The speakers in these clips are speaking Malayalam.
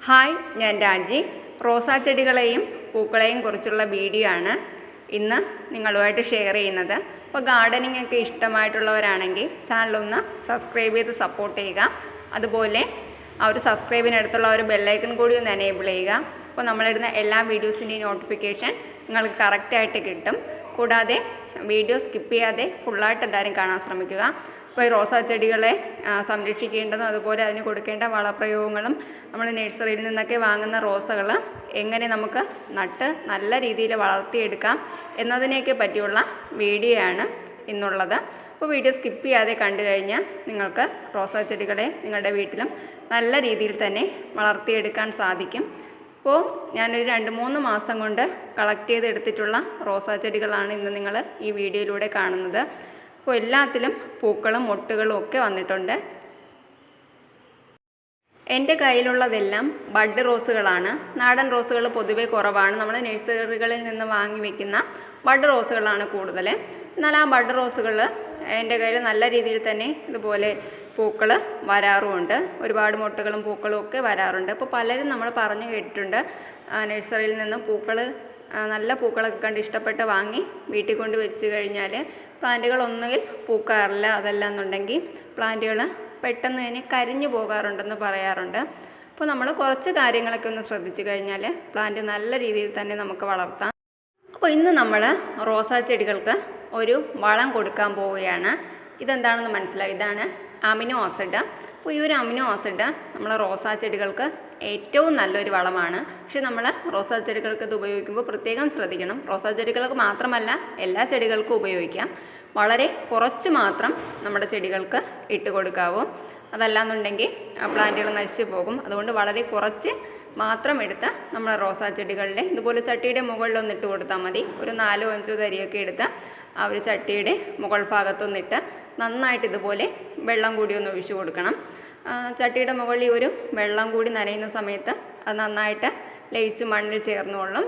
ഹായ്, ഞാൻ രാജി. റോസാ ചെടികളെയും പൂക്കളെയും കുറിച്ചുള്ള വീഡിയോ ആണ് ഇന്ന് നിങ്ങളുമായിട്ട് ഷെയർ ചെയ്യുന്നത്. അപ്പോൾ ഗാർഡനിങ് ഒക്കെ ഇഷ്ടമായിട്ടുള്ളവരാണെങ്കിൽ ചാനലൊന്ന് സബ്സ്ക്രൈബ് ചെയ്ത് സപ്പോർട്ട് ചെയ്യുക. അതുപോലെ ആ ഒരു സബ്സ്ക്രൈബിനടുത്തുള്ള ഒരു ബെല്ലൈക്കൺ കൂടി ഒന്ന് എനേബിൾ ചെയ്യുക. അപ്പോൾ നമ്മളിടുന്ന എല്ലാ വീഡിയോസിൻ്റെയും നോട്ടിഫിക്കേഷൻ നിങ്ങൾക്ക് കറക്റ്റായിട്ട് കിട്ടും. കൂടാതെ വീഡിയോ സ്കിപ്പ് ചെയ്യാതെ ഫുള്ളായിട്ട് എല്ലാവരും കാണാൻ ശ്രമിക്കുക. അപ്പോൾ ഈ റോസാ ചെടികളെ സംരക്ഷിക്കേണ്ടതും അതുപോലെ അതിന് കൊടുക്കേണ്ട വളപ്രയോഗങ്ങളും നമ്മൾ നഴ്സറിയിൽ നിന്നൊക്കെ വാങ്ങുന്ന റോസകൾ എങ്ങനെ നമുക്ക് നട്ട് നല്ല രീതിയിൽ വളർത്തിയെടുക്കാം എന്നതിനെയൊക്കെ പറ്റിയുള്ള വീഡിയോ ആണ് ഇന്നുള്ളത്. അപ്പോൾ വീഡിയോ സ്കിപ്പ് ചെയ്യാതെ കണ്ടു കഴിഞ്ഞാൽ നിങ്ങൾക്ക് റോസാ ചെടികളെ നിങ്ങളുടെ വീട്ടിലും നല്ല രീതിയിൽ തന്നെ വളർത്തിയെടുക്കാൻ സാധിക്കും. അപ്പോൾ ഞാനൊരു 2-3 മാസം കൊണ്ട് കളക്ട് ചെയ്തെടുത്തിട്ടുള്ള റോസാ ചെടികളാണ് ഇന്ന് നിങ്ങൾ ഈ വീഡിയോയിലൂടെ കാണുന്നത്. അപ്പോൾ എല്ലാത്തിലും പൂക്കളും മൊട്ടുകളും ഒക്കെ വന്നിട്ടുണ്ട്. എൻ്റെ കയ്യിലുള്ളതെല്ലാം ബഡ് റോസുകളാണ്. നാടൻ റോസുകൾ പൊതുവേ കുറവാണ്. നമ്മൾ നഴ്സറികളിൽ നിന്ന് വാങ്ങി വയ്ക്കുന്ന ബഡ് റോസുകളാണ് കൂടുതൽ. എന്നാൽ ആ ബഡ് റോസുകൾ എൻ്റെ കയ്യിൽ നല്ല രീതിയിൽ തന്നെ ഇതുപോലെ പൂക്കൾ വരാറുമുണ്ട്. ഒരുപാട് മൊട്ടുകളും പൂക്കളും ഒക്കെ വരാറുണ്ട്. അപ്പോൾ പലരും നമ്മൾ പറഞ്ഞു കേട്ടിട്ടുണ്ട്, നഴ്സറിയിൽ നിന്ന് പൂക്കൾ നല്ല പൂക്കളൊക്കെ കണ്ട് ഇഷ്ടപ്പെട്ട് വാങ്ങി വീട്ടിൽ കൊണ്ട് വെച്ച് കഴിഞ്ഞാൽ പ്ലാന്റുകൾ ഒന്നുകിൽ പൂക്കാറില്ല, അതല്ല എന്നുണ്ടെങ്കിൽ പ്ലാന്റുകൾ പെട്ടെന്ന് തന്നെ കരിഞ്ഞു പോകാറുണ്ടെന്ന് പറയാറുണ്ട്. അപ്പോൾ നമ്മൾ കുറച്ച് കാര്യങ്ങളൊക്കെ ഒന്ന് ശ്രദ്ധിച്ചു കഴിഞ്ഞാൽ പ്ലാന്റ് നല്ല രീതിയിൽ തന്നെ നമുക്ക് വളർത്താം. അപ്പോൾ ഇന്ന് നമ്മൾ റോസാ ചെടികൾക്ക് ഒരു വളം കൊടുക്കാൻ പോവുകയാണ്. ഇതെന്താണെന്ന് മനസ്സിലായി, ഇതാണ് അമിനോ ആസിഡ്. അപ്പോൾ ഈ ഒരു അമിനോ ആസിഡ് നമ്മൾ റോസാ ചെടികൾക്ക് ഏറ്റവും നല്ലൊരു വളമാണ്. പക്ഷേ നമ്മൾ റോസാ ചെടികൾക്ക് ഇത് ഉപയോഗിക്കുമ്പോൾ പ്രത്യേകം ശ്രദ്ധിക്കണം. റോസാ ചെടികൾക്ക് മാത്രമല്ല എല്ലാ ചെടികൾക്കും ഉപയോഗിക്കാം. വളരെ കുറച്ച് മാത്രം നമ്മുടെ ചെടികൾക്ക് ഇട്ട് കൊടുക്കാവൂ. അതല്ലാന്നുണ്ടെങ്കിൽ പ്ലാന്റുകൾ നശിച്ചു പോകും. അതുകൊണ്ട് വളരെ കുറച്ച് മാത്രം എടുത്ത് നമ്മൾ റോസാ ചെടികളുടെ ഇതുപോലെ ചട്ടിയുടെ മുകളിലൊന്ന് ഇട്ട് കൊടുത്താൽ മതി. ഒരു 4-5 തരിയൊക്കെ എടുത്ത് ആ ഒരു ചട്ടിയുടെ മുകൾ ഭാഗത്തൊന്നിട്ട് നന്നായിട്ട് ഇതുപോലെ വെള്ളം കൂടി ഒന്ന് ഒഴിച്ചു കൊടുക്കണം. ചട്ടിയുടെ മുകളിൽ ഒരു വെള്ളം കൂടി നനയുന്ന സമയത്ത് അത് നന്നായിട്ട് ലയിച്ച് മണ്ണിൽ ചേർന്നുകൊള്ളും.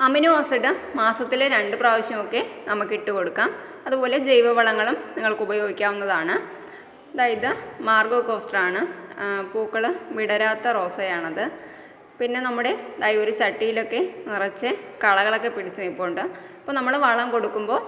അമിനോ ആസിഡ് മാസത്തിൽ 2 പ്രാവശ്യമൊക്കെ നമുക്ക് ഇട്ട് കൊടുക്കാം. അതുപോലെ ജൈവവളങ്ങളും നിങ്ങൾക്ക് ഉപയോഗിക്കാവുന്നതാണ്. അതായത് മാർഗോ കോസ്റ്ററാണ്, പൂക്കൾ വിടരാത്ത റോസയാണത്. പിന്നെ നമ്മുടെ ഒരു ചട്ടിയിലൊക്കെ നിറച്ച് കളകളൊക്കെ പിടിച്ച് നിൽപ്പുണ്ട്. അപ്പോൾ നമ്മൾ വളം കൊടുക്കുമ്പോൾ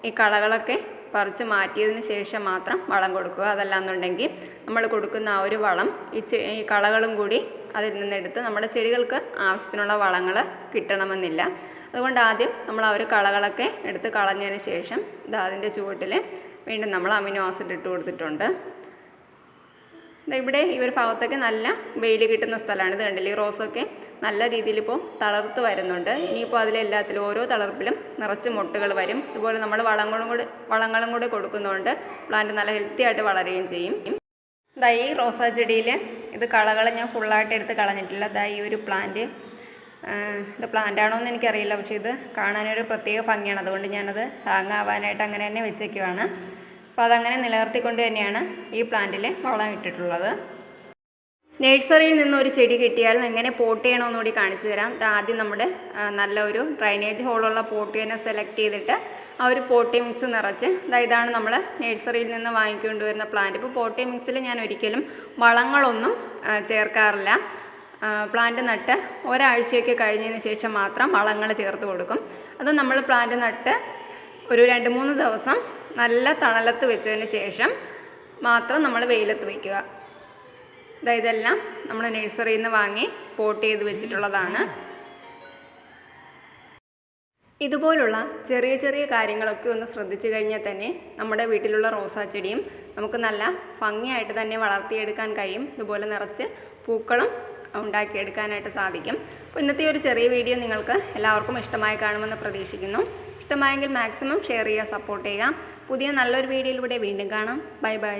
ഈ കളകളൊക്കെ പറിച്ച് മാറ്റിയതിന് ശേഷം മാത്രം വളം കൊടുക്കുക. അതല്ലാന്നുണ്ടെങ്കിൽ നമ്മൾ കൊടുക്കുന്ന ആ ഒരു വളം ഈ കളകളും കൂടി അതിൽ നിന്നെടുത്ത് നമ്മുടെ ചെടികൾക്ക് ആവശ്യത്തിനുള്ള വളങ്ങൾ കിട്ടണമെന്നില്ല. അതുകൊണ്ട് ആദ്യം നമ്മൾ ആ ഒരു കളകളൊക്കെ എടുത്ത് കളഞ്ഞതിന് ശേഷം അതിൻ്റെ ചുവട്ടിൽ വീണ്ടും നമ്മൾ അമിനോ ആസിഡ് ഇട്ട് കൊടുത്തിട്ടുണ്ട്. ഇവിടെ ഈ ഒരു ഭാഗത്തൊക്കെ നല്ല വെയിൽ കിട്ടുന്ന സ്ഥലമാണ്. ഇത് കണ്ടില്ലേ, ഈ റോസൊക്കെ നല്ല രീതിയിൽ ഇപ്പോൾ തളർത്ത് വരുന്നുണ്ട്. ഇനിയിപ്പോൾ അതിലെല്ലാത്തിലും ഓരോ തളർപ്പിലും നിറച്ച് മൊട്ടുകൾ വരും. ഇതുപോലെ നമ്മൾ വളങ്ങളും കൂടെ കൊടുക്കുന്നതുകൊണ്ട് പ്ലാന്റ് നല്ല ഹെൽത്തി ആയിട്ട് വളരുകയും ചെയ്യും. ഈ റോസാ ചെടിയിൽ ഇത് കളകൾ ഞാൻ ഫുള്ളായിട്ട് എടുത്ത് കളഞ്ഞിട്ടില്ല. ഈ ഒരു പ്ലാന്റ്, ഇത് പ്ലാന്റ് ആണോ എന്ന് എനിക്കറിയില്ല, പക്ഷേ ഇത് കാണാനൊരു പ്രത്യേക ഭംഗിയാണ്. അതുകൊണ്ട് ഞാനത് ഹാങ് ആവാനായിട്ട് അങ്ങനെ തന്നെ വെച്ചേക്കുവാണ്. അപ്പോൾ അതങ്ങനെ നിലനിർത്തിക്കൊണ്ട് തന്നെയാണ് ഈ പ്ലാന്റിൽ വളം ഇട്ടിട്ടുള്ളത്. നഴ്സറിയിൽ നിന്നൊരു ചെടി കിട്ടിയാൽ എങ്ങനെ പോട്ട് ചെയ്യണമെന്ന് കൂടി കാണിച്ചു തരാം. ആദ്യം നമ്മുടെ നല്ലൊരു ഡ്രൈനേജ് ഹോളുള്ള പോട്ട് തന്നെ സെലക്ട് ചെയ്തിട്ട് ആ ഒരു പോട്ടി മിക്സ് നിറച്ച് ഇതാണ് നമ്മൾ നഴ്സറിയിൽ നിന്ന് വാങ്ങിക്കൊണ്ട് വരുന്ന പ്ലാന്റ്. ഇപ്പോൾ പോട്ടി മിക്സിൽ ഞാൻ ഒരിക്കലും വളങ്ങളൊന്നും ചേർക്കാറില്ല. പ്ലാന്റ് നട്ട് ഒരാഴ്ചയൊക്കെ കഴിഞ്ഞതിന് ശേഷം മാത്രം വളങ്ങൾ ചേർത്ത് കൊടുക്കും. അത് നമ്മൾ പ്ലാന്റ് നട്ട് ഒരു 2-3 ദിവസം നല്ല തണലത്ത് വെച്ചതിന് ശേഷം മാത്രം നമ്മൾ വെയിലത്ത് വയ്ക്കുക. ഇതെല്ലാം നമ്മൾ നഴ്സറിയിൽ നിന്ന് വാങ്ങി പോട്ട് ചെയ്ത് വെച്ചിട്ടുള്ളതാണ്. ഇതുപോലുള്ള ചെറിയ ചെറിയ കാര്യങ്ങളൊക്കെ ഒന്ന് ശ്രദ്ധിച്ചു കഴിഞ്ഞാൽ തന്നെ നമ്മുടെ വീട്ടിലുള്ള റോസാ ചെടിയും നമുക്ക് നല്ല ഭംഗിയായിട്ട് തന്നെ വളർത്തിയെടുക്കാൻ കഴിയും. ഇതുപോലെ നിറച്ച് പൂക്കളും ഉണ്ടാക്കിയെടുക്കാനായിട്ട് സാധിക്കും. അപ്പോൾ ഇന്നത്തെ ഒരു ചെറിയ വീഡിയോ നിങ്ങൾക്ക് എല്ലാവർക്കും ഇഷ്ടമായി കാണുമെന്ന് പ്രതീക്ഷിക്കുന്നു. ഇഷ്ടമായെങ്കിൽ മാക്സിമം ഷെയർ ചെയ്യുക, സപ്പോർട്ട് ചെയ്യുക. പുതിയ നല്ലൊരു വീഡിയോയിലൂടെ വീണ്ടും കാണാം. Bye bye.